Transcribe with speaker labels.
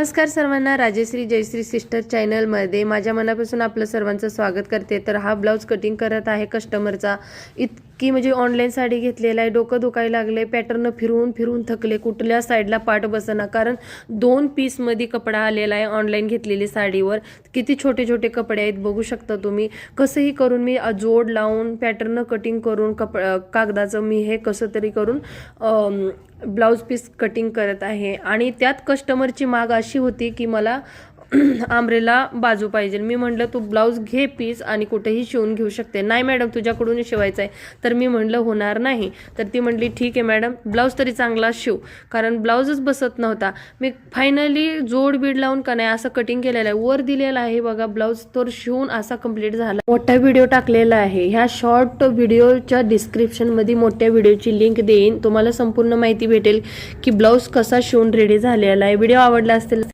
Speaker 1: नमस्कार सर्वांना, राजश्री जयश्री सिस्टर चॅनलमध्ये माझ्या मनापासून आपलं सर्वांचं स्वागत करते। तर हा ब्लाऊज कटिंग करत आहे कस्टमरचा। इतकी म्हणजे ऑनलाईन साडी घेतलेला आहे, डोकं दुखायला लागले, पॅटर्न फिरवून फिरवून थकले, कुठल्या साईडला पाठ बसना, कारण 2 पीसमध्ये कपडा आलेला आहे ऑनलाईन घेतलेली साडीवर। किती छोटे छोटे कपडे आहेत बघू शकता तुम्ही। कसंही करून मी जोड लावून पॅटर्न कटिंग करून कागदाचं मी हे कसं तरी करून ब्लाउज पीस कटिंग करत आहे। आणि त्यात कस्टमरची माग अशी होती की मला आंब्रेला बाजू पाहिजे। मी म्हटलं तू ब्लाउज घे पीस आणि कुठेही शिवून घेऊ शकते। नाही मॅडम तुझ्याकडून शिवायचं आहे, तर मी म्हटलं होणार नाही। तर ती म्हटली ठीक आहे मॅडम, ब्लाउज तरी चांगला शिव, कारण ब्लाउजच बसत नव्हता। मी फायनली जोड बीड लावून का नाही असं कटिंग केलेलं आहे, वर दिलेला आहे बघा ब्लाउज, तर शिवून असा कंप्लीट झाला। मोठा व्हिडिओ टाकलेला आहे, ह्या शॉर्ट व्हिडिओच्या डिस्क्रिप्शन मध्ये मोठ्या व्हिडिओची लिंक देईन, तुम्हाला संपूर्ण माहिती भेटेल की ब्लाउज कसा शिवून रेडी झालेला आहे। व्हिडिओ आवडला असेल